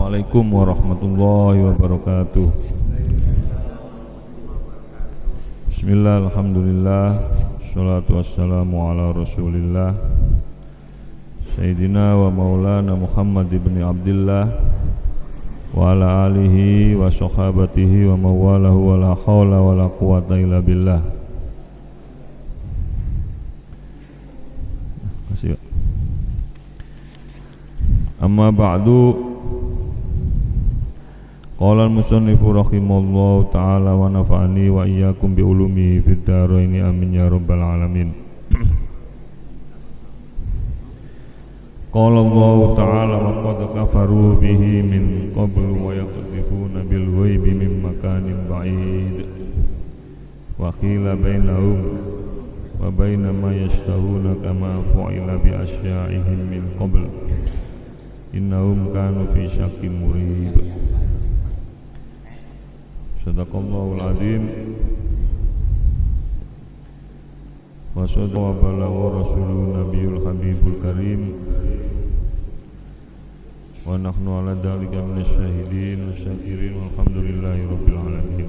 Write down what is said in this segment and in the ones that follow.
Assalamualaikum warahmatullahi wabarakatuh. Bismillah, alhamdulillah, salatu wassalamu ala rasulillah Sayyidina wa maulana Muhammad ibn Abdillah wa ala alihi wa sahabatihi wa mawalahu wa la hawla wa la quwata illa billah. Amma ba'du. Qala al-musannifu rahimallahu ta'ala wa nafa'ani wa iyyakum bi ulumi fid dharain amin ya rabbal alamin. Qala Allah ta'ala wa qad kafaru bihi min qablu wa yaqdhifuna bil ghaibi min makanin ba'id wa qila bainahum wa baina ma yashtahuna kama fu'ila bi asya'ihim min qabl innahum kanu fi syakkin murib. Sadaqallahul azim wa sadaqa balagha rasulun nabiyul habibul karim wa nahnu ala dzalika minasy syahidin wasyakirin walhamdulillahi rabbil alamin.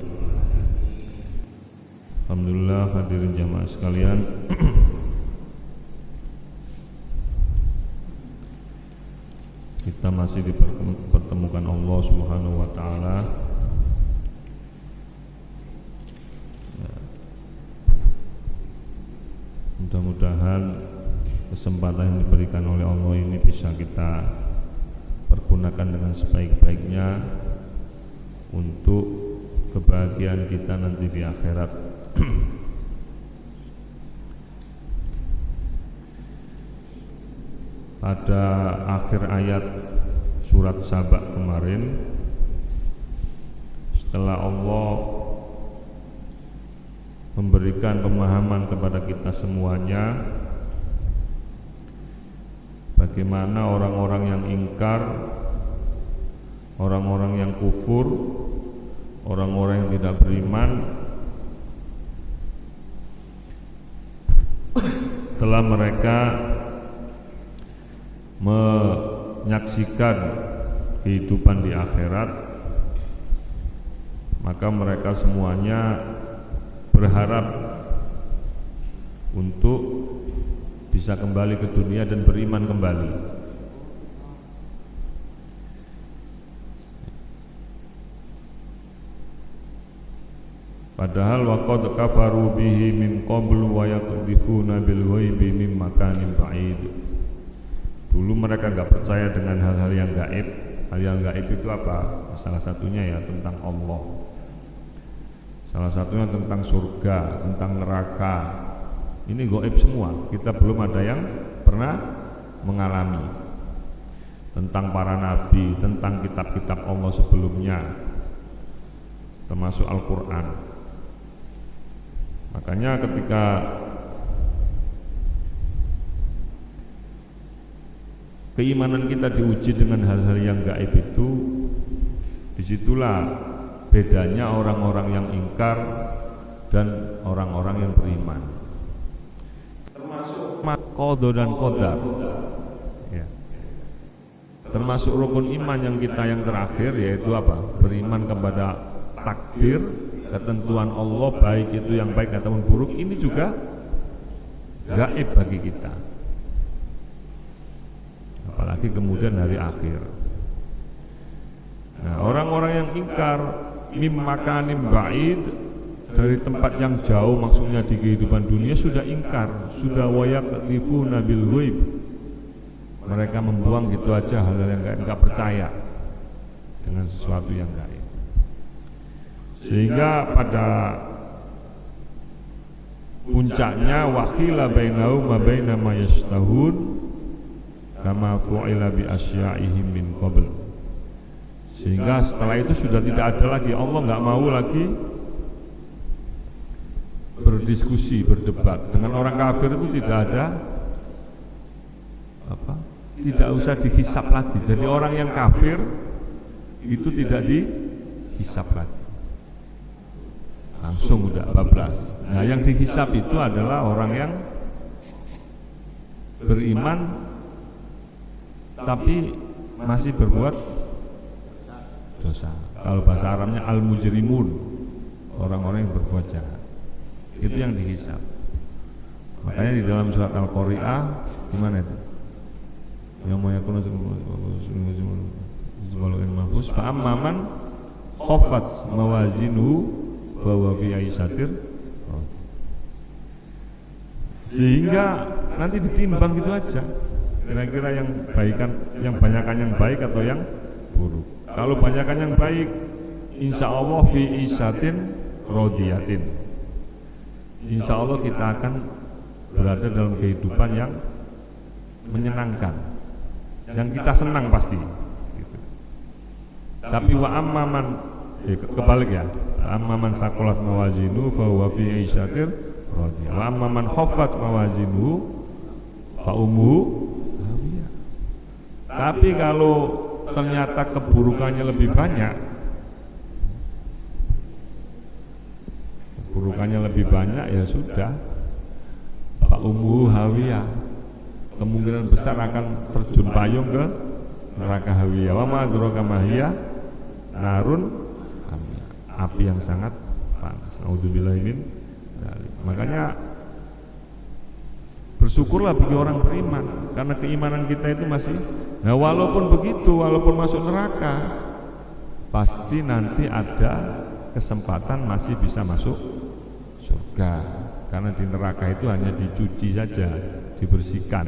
Alhamdulillah, hadirin jamaah sekalian, kita masih dipertemukan Allah Subhanahu wa taala. Mudah-mudahan kesempatan yang diberikan oleh Allah ini bisa kita pergunakan dengan sebaik-baiknya untuk kebahagiaan kita nanti di akhirat. Pada akhir ayat surat Saba kemarin, setelah Allah memberikan pemahaman kepada kita semuanya bagaimana orang-orang yang ingkar, orang-orang yang kufur, orang-orang yang tidak beriman telah mereka menyaksikan kehidupan di akhirat, maka mereka semuanya berharap untuk bisa kembali ke dunia dan beriman kembali. Padahal waqad kafaru bihi min qablu wa yaqdhifuna bil ghaibi min makanin ba'id. Dulu mereka enggak percaya dengan hal-hal yang gaib. Hal yang gaib itu apa? Salah satunya ya tentang Allah. Salah satunya tentang surga, tentang neraka. Ini gaib semua. Kita belum ada yang pernah mengalami. Tentang para nabi, tentang kitab-kitab Allah sebelumnya, termasuk Al-Quran. Makanya ketika keimanan kita diuji dengan hal-hal yang gaib itu, disitulah bedanya orang-orang yang ingkar dan orang-orang yang beriman. Termasuk qada dan qadar ya. Termasuk rukun iman yang kita yang terakhir, yaitu apa? Beriman kepada takdir, ketentuan Allah, baik itu yang baik ataupun buruk. Ini juga gaib bagi kita, apalagi kemudian hari akhir. Nah, orang-orang yang ingkar mim makanim ba'id, dari tempat yang jauh, maksudnya di kehidupan dunia sudah ingkar, sudah wayaqdhifuna bil ghaib. Mereka membuang gitu aja hal-hal yang enggak percaya dengan sesuatu yang gaib. Sehingga pada puncaknya waqila bainahum wa baina ma yashtahun kama fu'ila bi asya'ihim min qabl. Sehingga setelah itu sudah tidak ada lagi, Allah enggak mau lagi berdiskusi, berdebat dengan orang kafir. Itu tidak ada apa? Tidak usah dihisap lagi. Jadi orang yang kafir itu tidak dihisap lagi, langsung udah bablas. Nah, yang dihisap itu adalah orang yang beriman tapi masih berbuat dosa. Kalau bahasa Arabnya al-mujrimun, orang-orang yang berbuat jahat. Itu yang dihisab. Makanya di dalam surat Al-Qari'ah gimana itu? Yang mau yakunu mahfuz fa amman khaffat mawazinu fa huwa fi aisatir, sehingga nanti ditimbang gitu aja. Kira-kira yang baikan, yang banyakan yang baik atau yang buruk. Kalau banyakan yang baik, insya Allah fi isatin rodiyatin. Insya Allah kita akan berada dalam kehidupan yang menyenangkan, yang kita senang pasti. Gitu. Tapi wa amman kebalik ya. Amman saqulat mawazinu fa huwa fi isatin radiyah. Wa amman khaffat mawazinu fa ummu. Tapi kalau ternyata keburukannya lebih banyak, ya sudah, Pak Ummu Hawiyah, kemungkinan besar akan terjun payung ke neraka Hawiyah. Wa ma adraka ma hiya narun hamiyah, api yang sangat panas. Nauzubillahi min dzalik. Makanya bersyukurlah bagi orang beriman, karena keimanan kita itu masih. Nah, walaupun begitu, walaupun masuk neraka, pasti nanti ada kesempatan masih bisa masuk surga. Karena di neraka itu hanya dicuci saja, dibersihkan.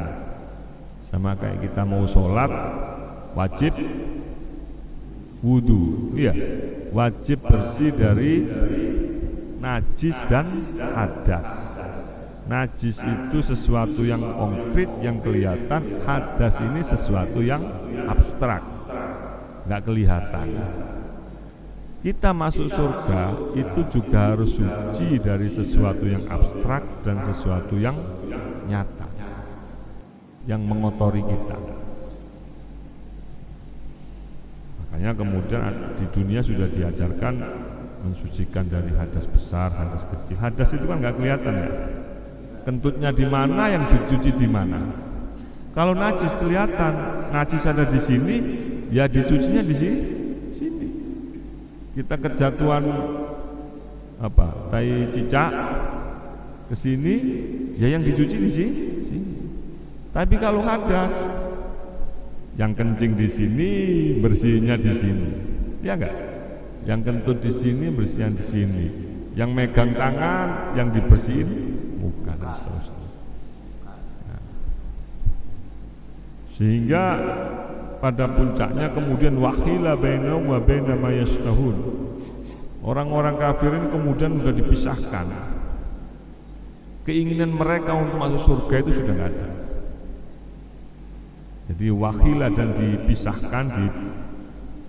Sama kayak kita mau sholat, wajib wudu, iya, wajib bersih dari najis dan hadas. Najis itu sesuatu yang konkret, yang kelihatan. Hadas ini sesuatu yang abstrak, nggak kelihatan. Kita masuk surga itu juga harus suci dari sesuatu yang abstrak dan sesuatu yang nyata, yang mengotori kita. Makanya kemudian di dunia sudah diajarkan mensucikan dari hadas besar, hadas kecil. Hadas itu kan nggak kelihatan ya. Kentutnya di mana, yang dicuci di mana. Kalau najis kelihatan, najis ada di sini, ya dicucinya di sini. Kita kejatuhan tai cicak ke sini, ya yang dicuci di sini. Tapi kalau hadas, yang kencing di sini, bersihnya di sini, ya enggak? Yang kentut di sini, bersihnya di sini. Yang megang tangan, yang dibersihin muka dan seterusnya. Nah. Sehingga pada puncaknya kemudian wahila bainahum wa baina ma yashtahun. Orang-orang kafirin kemudian sudah dipisahkan. Keinginan mereka untuk masuk surga itu sudah tidak ada. Jadi wahila dan dipisahkan,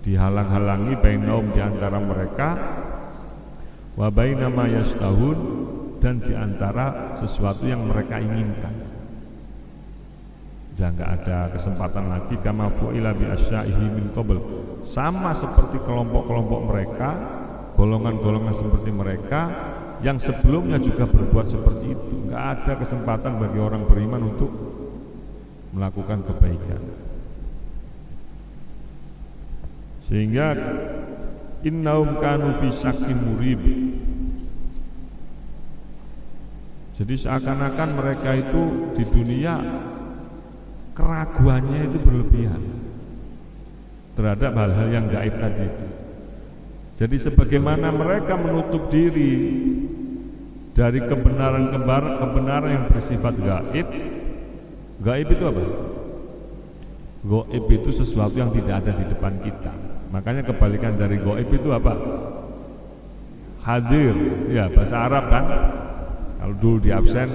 dihalang-halangi bainahum, di antara mereka, wa baina ma yashtahun, dan di antara sesuatu yang mereka inginkan. Sudah enggak ada kesempatan lagi, kama fu'ila bi asyaihi min qabl, sama seperti kelompok-kelompok mereka, golongan-golongan seperti mereka yang sebelumnya juga berbuat seperti itu. Enggak ada kesempatan bagi orang beriman untuk melakukan kebaikan. Sehingga innahum kanu fi syakkin murib. Jadi seakan-akan mereka itu di dunia keraguannya itu berlebihan terhadap hal-hal yang gaib tadi itu. Jadi sebagaimana mereka menutup diri dari kebenaran yang bersifat gaib. Gaib itu apa? Gaib itu sesuatu yang tidak ada di depan kita. Makanya kebalikan dari gaib itu apa? Hadir. Ya, bahasa Arab kan. Kalau dulu di absen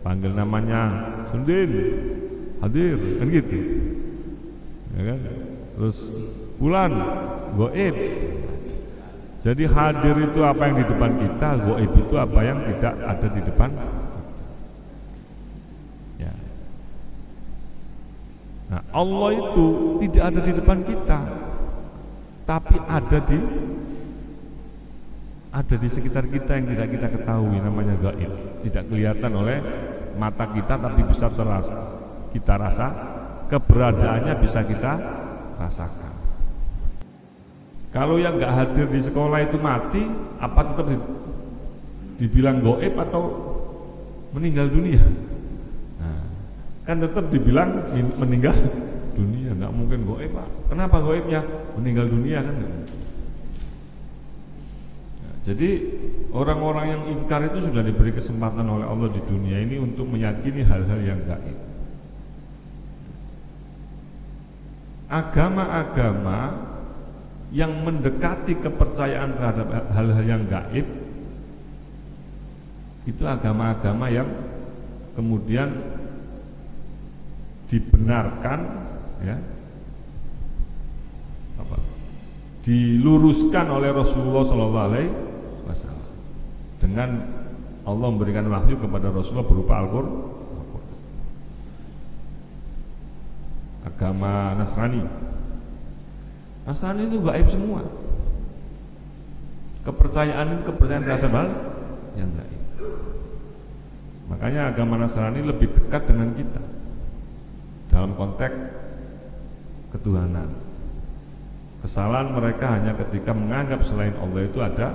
panggil namanya Sundin, hadir, kan gitu, ya kan? Terus bulan, goib. Jadi hadir itu apa yang di depan kita, goib itu apa yang tidak ada di depan. Ya. Nah, Allah itu tidak ada di depan kita, tapi ada di sekitar kita yang tidak kita ketahui, namanya gaib. Tidak kelihatan oleh mata kita tapi bisa kita rasa, keberadaannya bisa kita rasakan. Kalau yang nggak hadir di sekolah itu mati, apa tetap dibilang gaib atau meninggal dunia? Nah, kan tetap dibilang meninggal dunia, nggak mungkin gaib, Pak. Kenapa gaibnya? Meninggal dunia kan? Nah, jadi orang-orang yang ingkar itu sudah diberi kesempatan oleh Allah di dunia ini untuk meyakini hal-hal yang gaib. Agama-agama yang mendekati kepercayaan terhadap hal-hal yang gaib itu agama-agama yang kemudian dibenarkan, ya, diluruskan oleh Rasulullah SAW dengan Allah memberikan wahyu kepada Rasulullah berupa Al-Qur'an. Agama Nasrani itu gaib semua. Kepercayaan itu kepercayaan terhadap hal yang gaib. Makanya agama Nasrani lebih dekat dengan kita dalam konteks ketuhanan. Kesalahan mereka hanya ketika menganggap selain Allah itu ada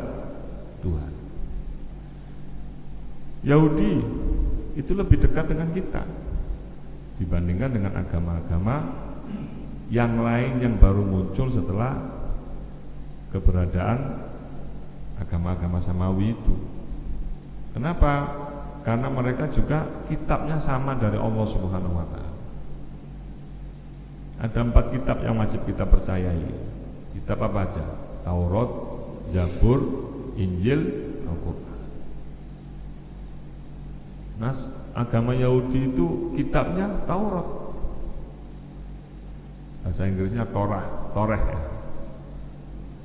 Tuhan. Yahudi itu lebih dekat dengan kita dibandingkan dengan agama-agama yang lain yang baru muncul setelah keberadaan agama-agama Samawi itu. Kenapa? Karena mereka juga kitabnya sama dari Allah Subhanahu wa Ta'ala. Ada 4 kitab yang wajib kita percayai. Kitab apa aja? Taurat, Zabur, Injil, Al-Qur'an. Nah, agama Yahudi itu kitabnya Taurat. Bahasa Inggrisnya Torah ya.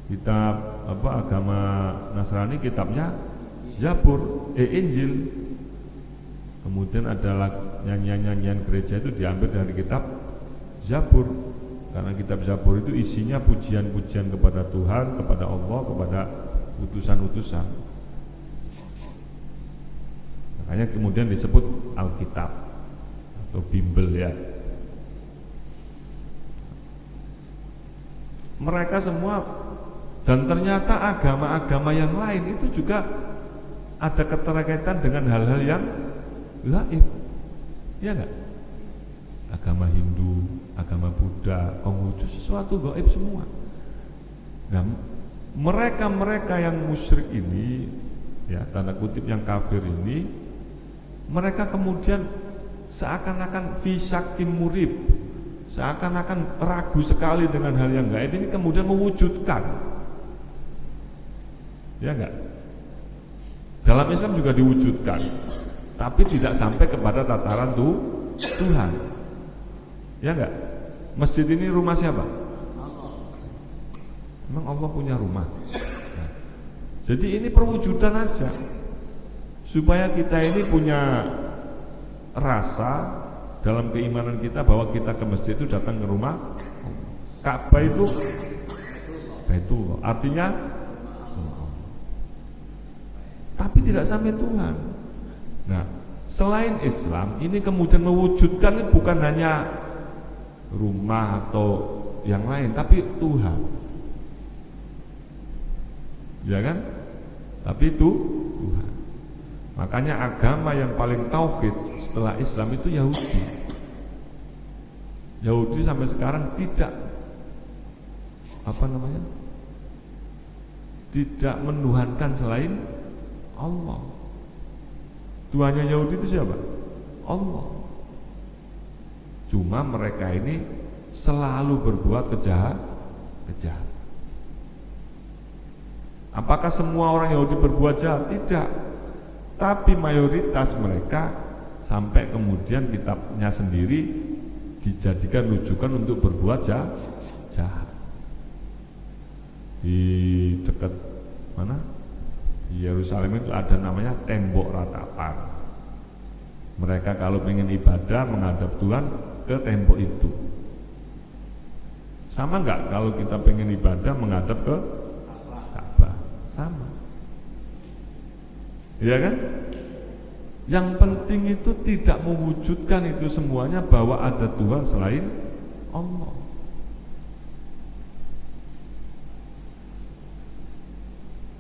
Kitab agama Nasrani kitabnya Zabur, Injil. Kemudian ada nyanyian-nyanyian gereja itu diambil dari kitab Zabur. Karena kitab Zabur itu isinya pujian-pujian kepada Tuhan, kepada Allah, kepada utusan-utusan. Makanya kemudian disebut Alkitab atau Bimbel ya. Mereka semua, dan ternyata agama-agama yang lain itu juga ada keterkaitan dengan hal-hal yang gaib, ya enggak? Agama Hindu, agama Buddha, Konghucu, sesuatu gaib semua. Nah, mereka-mereka yang musyrik ini, ya tanda kutip yang kafir ini, mereka kemudian seakan-akan fi syakkin murib, seakan-akan ragu sekali dengan hal yang gaib ini, kemudian mewujudkan, ya enggak? Dalam Islam juga diwujudkan, tapi tidak sampai kepada tataran Tuhan, ya enggak? Masjid ini rumah siapa? Memang Allah punya rumah. Nah, jadi ini perwujudan aja, supaya kita ini punya rasa dalam keimanan kita bahwa kita ke masjid itu datang ke rumah Ka'bah itu Baitullah, artinya tapi tidak sampai Tuhan. Nah, selain Islam ini kemudian mewujudkan bukan hanya rumah atau yang lain, tapi Tuhan, ya kan? Tapi itu Tuhan. Makanya agama yang paling tauhid setelah Islam itu Yahudi. Yahudi sampai sekarang tidak tidak menuhankan selain Allah. Tuhannya Yahudi itu siapa? Allah. Cuma mereka ini selalu berbuat kejahatan. Apakah semua orang Yahudi berbuat jahat? Tidak. Tapi mayoritas mereka sampai kemudian kitabnya sendiri dijadikan rujukan untuk berbuat jahat. Di dekat mana? Di Yerusalem itu ada namanya tembok ratapan. Mereka kalau ingin ibadah menghadap Tuhan ke tembok itu. Sama enggak kalau kita pengen ibadah menghadap ke Ka'bah? Sama. Iya kan? Yang penting itu tidak mewujudkan itu semuanya bahwa ada Tuhan selain Allah.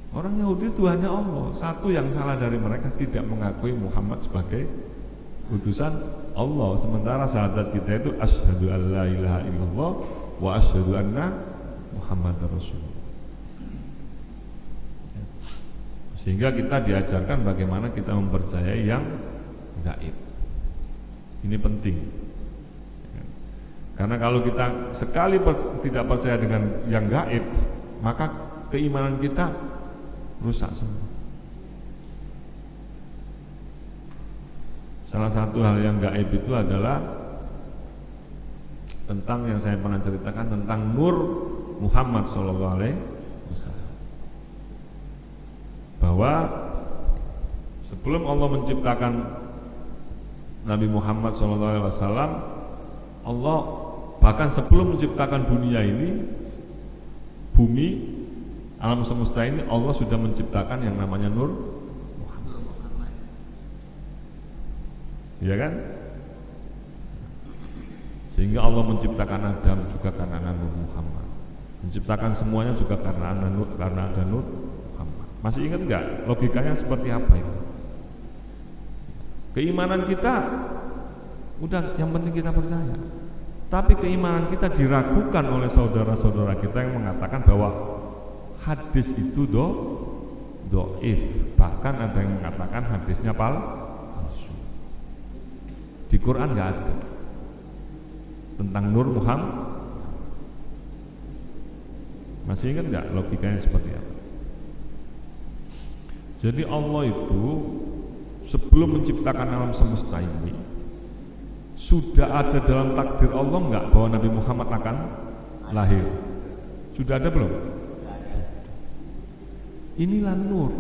Orang Yahudi Tuhannya Allah. Satu yang salah dari mereka tidak mengakui Muhammad sebagai utusan Allah. Sementara syahadat kita itu asyhadu an la ilaha illallah wa asyhadu anna Muhammadar Rasulullah. Sehingga kita diajarkan bagaimana kita mempercayai yang gaib. Ini penting. Karena kalau kita sekali tidak percaya dengan yang gaib, maka keimanan kita rusak semua. Salah satu hal yang gaib itu adalah tentang yang saya pernah ceritakan tentang nur Muhammad sallallahu alaihi wasallam. Bahwa sebelum Allah menciptakan Nabi Muhammad sallallahu alaihi wasallam, Allah bahkan sebelum menciptakan dunia ini, bumi, alam semesta ini, Allah sudah menciptakan yang namanya nur Muhammad. Ya kan? Sehingga Allah menciptakan Adam juga karena nur Muhammad. Menciptakan semuanya juga karena ada nur Muhammad. Masih ingat enggak logikanya seperti apa itu? Keimanan kita udah, yang penting kita percaya. Tapi keimanan kita diragukan oleh saudara-saudara kita yang mengatakan bahwa hadis itu do'if. Bahkan ada yang mengatakan hadisnya palsu. Di Quran nggak ada tentang nur Muhammad. Masih ingat nggak logikanya seperti apa? Jadi Allah itu sebelum menciptakan alam semesta ini sudah ada dalam takdir Allah nggak bahwa Nabi Muhammad akan lahir? Sudah ada belum? Inilah nur.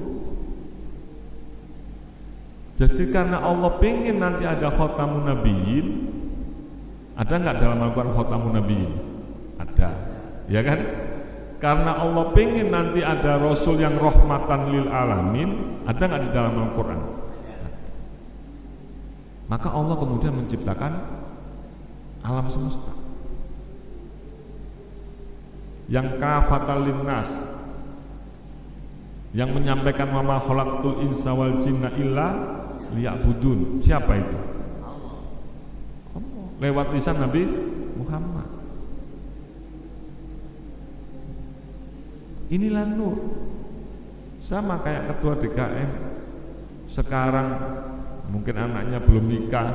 Jadi karena Allah pengen nanti ada khatamun nabiyyin, ada nggak dalam Al-Quran khatamun nabiyyin? Ada, ya kan? Karena Allah pengen nanti ada Rasul yang rahmatan lil alamin, ada nggak di dalam Al-Quran? Maka Allah kemudian menciptakan alam semesta yang kafatal linnas, yang menyampaikan mama khalaqtul insa wal jinna illa liya'budun. Siapa itu? Allah. Lewat lisan Nabi Muhammad. Inilah nur. Sama kayak ketua DKM sekarang, mungkin anaknya belum nikah,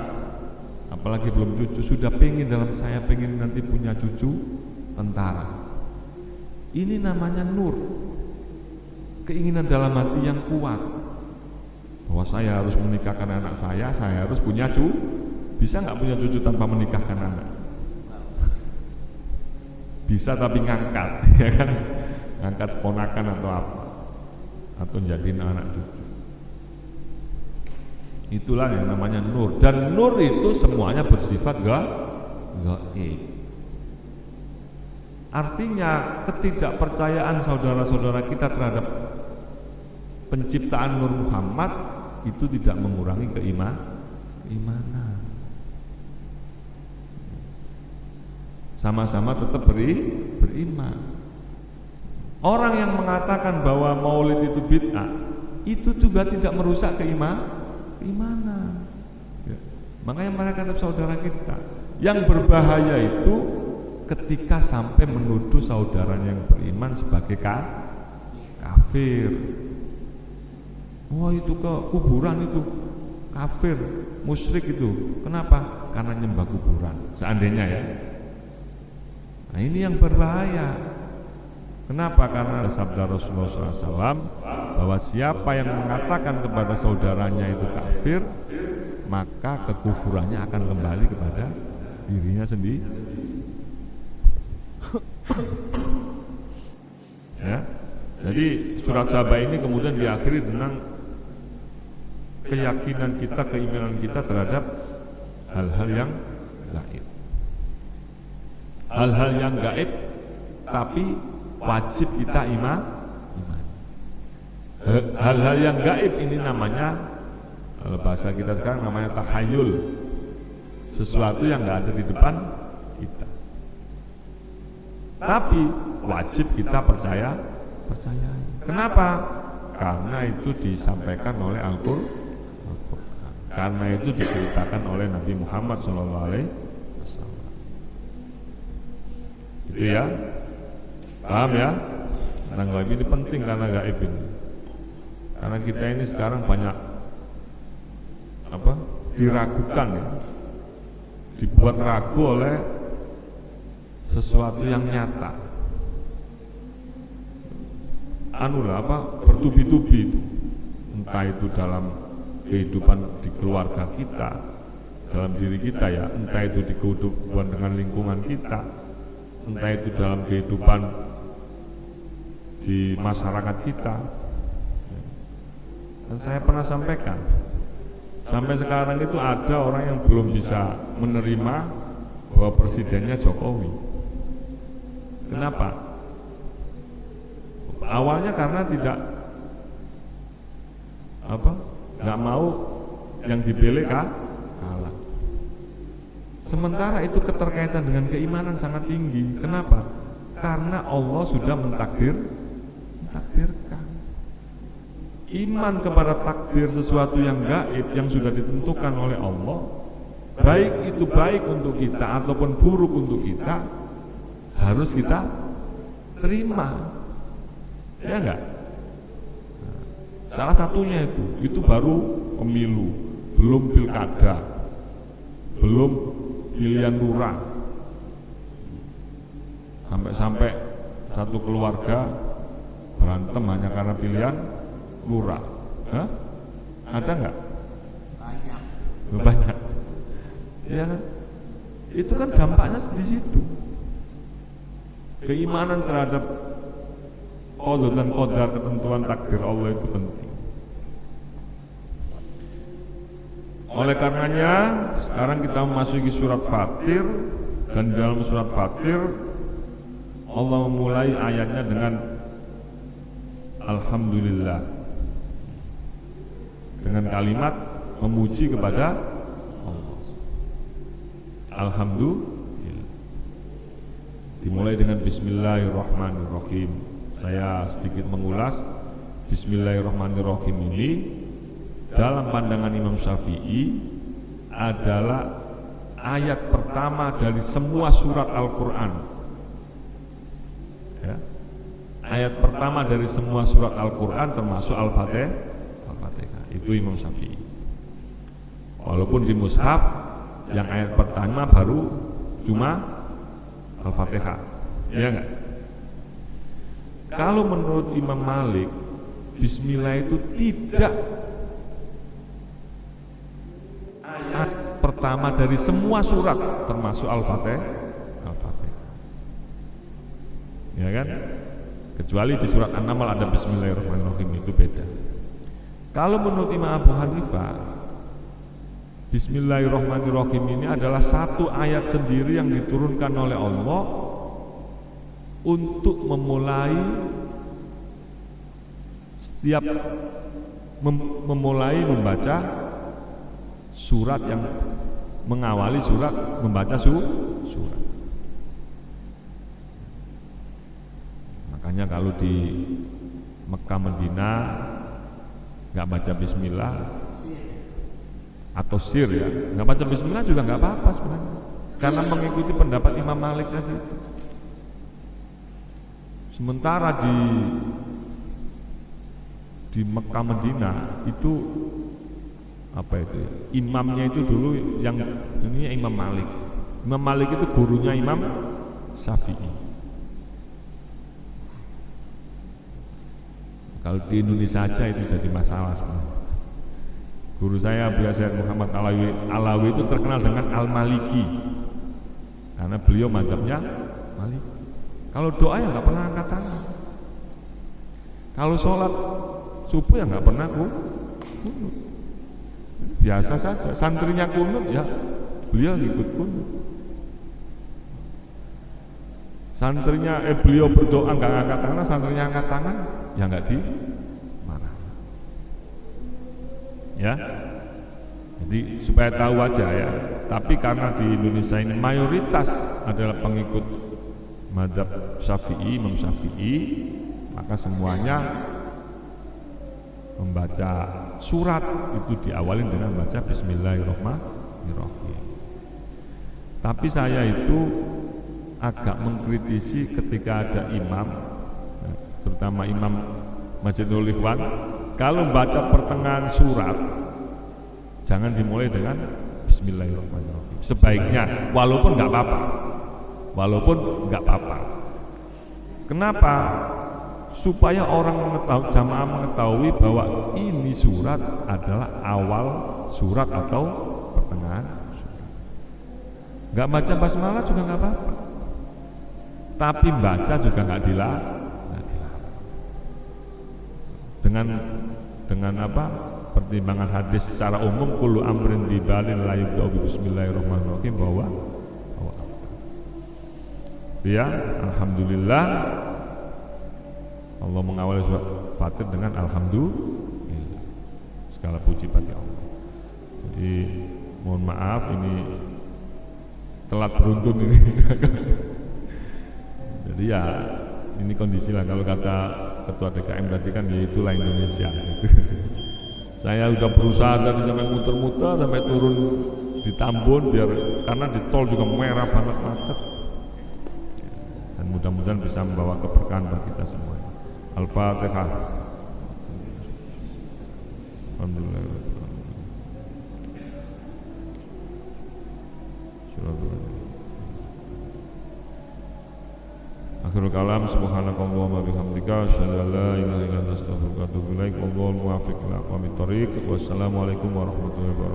apalagi belum cucu, sudah pengen dalam saya pengen nanti punya cucu tentara. Ini namanya nur. Keinginan dalam hati yang kuat bahwa saya harus menikahkan anak saya harus punya cucu. Bisa nggak punya cucu tanpa menikahkan anak? Bisa, tapi ngangkat, ya kan? Ngangkat ponakan atau apa, atau jadiin anak cucu. Itulah yang namanya nur. Dan nur itu semuanya bersifat gaib. Artinya ketidakpercayaan saudara-saudara kita terhadap penciptaan nur Muhammad itu tidak mengurangi keimanan. Sama-sama tetap beriman. Orang yang mengatakan bahwa maulid itu bid'ah, itu juga tidak merusak keimanan. Ya. Makanya mereka tetap saudara kita. Yang berbahaya itu ketika sampai menuduh saudaranya yang beriman sebagai kafir. Wah, itu ke kuburan itu kafir, musyrik itu. Kenapa? Karena nyembah kuburan. Seandainya ya. Nah, ini yang berbahaya. Kenapa? Karena ada sabda Rasulullah SAW bahwa siapa yang mengatakan kepada saudaranya itu kafir, maka kekufurannya akan kembali kepada dirinya sendiri. Ya, jadi surat Sabah ini kemudian diakhiri dengan keyakinan kita, keimanan kita terhadap hal-hal yang gaib. Hal-hal yang gaib, tapi wajib kita iman. Hal-hal yang gaib ini namanya, bahasa kita sekarang namanya takhayul, sesuatu yang nggak ada di depan kita. Tapi wajib kita percaya percayai. Kenapa? Karena itu disampaikan oleh Al-Qur'an. Karena itu diceritakan oleh Nabi Muhammad SAW. Itu ya, paham ya? Tentang gaib ini penting karena gaib ini. Karena kita ini sekarang banyak diragukan ya, dibuat ragu oleh sesuatu yang nyata. Bertubi-tubi itu, entah itu dalam kehidupan di keluarga kita, dalam diri kita ya, entah itu di kehidupan dengan lingkungan kita, entah itu dalam kehidupan di masyarakat kita. Dan saya pernah sampaikan, sampai sekarang itu ada orang yang belum bisa menerima bahwa presidennya Jokowi. Kenapa? Awalnya karena nggak mau yang dipilih kalah. Sementara itu keterkaitan dengan keimanan sangat tinggi. Kenapa? Karena Allah sudah mentakdirkan. Iman kepada takdir sesuatu yang gaib yang sudah ditentukan oleh Allah, baik itu baik untuk kita ataupun buruk untuk kita, harus kita terima. Ya enggak? Salah satunya itu baru pemilu, belum pilkada, belum pilihan lurah. Sampai satu keluarga berantem hanya karena pilihan lurah. Ada enggak? Banyak. Ya kan? Itu kan dampaknya di situ. Keimanan terhadap qadar dan qadar, ketentuan takdir Allah itu penting. Oleh karenanya sekarang kita memasuki surat Fatir, dan dalam surat Fatir Allah memulai ayatnya dengan Alhamdulillah, dengan kalimat memuji kepada Allah. Alhamdulillah. Dimulai dengan Bismillahirrahmanirrahim. Saya sedikit mengulas. Bismillahirrahmanirrahim ini dalam pandangan Imam Syafi'i adalah ayat pertama dari semua surat Al-Quran ya. Ayat pertama dari semua surat Al-Quran termasuk Al-Fatihah. Itu Imam Syafi'i. Walaupun di mushaf yang ayat pertama baru cuma Al-Fatihah, ya enggak? Kalau menurut Imam Malik, Bismillah itu tidak ayat pertama dari semua surat termasuk Al-Fatihah. Ya kan? Kecuali di surat An-Naml ada Bismillahirrahmanirrahim, itu beda. Kalau menurut Imam Abu Hanifah, Bismillahirrahmanirrahim ini adalah satu ayat sendiri yang diturunkan oleh Allah untuk memulai setiap memulai membaca surat, yang mengawali surat membaca surat. Makanya kalau di Mekah Madinah nggak baca Bismillah atau sir ya, nggak baca Bismillah juga nggak apa-apa sebenarnya, karena mengikuti pendapat Imam Malik tadi itu. Sementara di Mekah Madinah itu imamnya itu dulu yang ini Imam Malik. Imam Malik itu gurunya Imam Syafi'i. Kalau di Indonesia saja itu jadi masalah sebenarnya. Guru saya Syekh Muhammad Alawi itu terkenal dengan Al-Maliki karena beliau mazhabnya Maliki. Kalau doa ya nggak pernah angkat tangan. Kalau sholat subuh ya nggak pernah kunut. Biasa saja. Santrinya kunut ya beliau ikut kunut. Santrinya beliau berdoa nggak angkat tangan, santrinya angkat tangan ya nggak dimarah. Ya. Jadi supaya tahu aja ya. Tapi karena di Indonesia ini mayoritas adalah pengikut mazhab Syafi'i, Imam Syafi'i, Maka semuanya membaca surat itu diawali dengan baca Bismillahirrahmanirrahim. Tapi saya itu agak mengkritisi ketika ada imam, terutama imam Masjidul Ikhwan, kalau baca pertengahan surat jangan dimulai dengan Bismillahirrahmanirrahim. Sebaiknya, walaupun nggak apa-apa. Kenapa? Supaya orang mengetahui, jamaah mengetahui bahwa ini surat adalah awal surat atau pertengahan surat. Nggak baca basmalah juga nggak apa-apa. Tapi baca juga nggak dilarang. Dengan apa? Pertimbangan hadis secara umum, kullu amrin dibalin la yubda'u bi bismillahirrahmanirrahim, bahwa ya, alhamdulillah Allah mengawali surat Fatir dengan alhamdulillah. Segala puji bagi Allah. Jadi mohon maaf ini telat beruntun ini. Jadi ya ini kondisi lah, kalau kata Ketua DKM tadi kan, ya itulah Indonesia gitu. Saya udah berusaha tadi sampai muter-muter sampai turun di Tambun, biar karena di tol juga merah banget, macet. Dan mudah-mudahan bisa membawa keberkahan bagi kita semua. Al-Fatihah. Alhamdulillah. Akhirul kalam, subhanakallahumma bihamdika, asyhadu an la ilaha illa anta, astaghfiruka wa atubu ilaik. Wallahul muwaffiq ila aqwamit thoriq. Wassalamualaikum warahmatullahi wabarakatuh.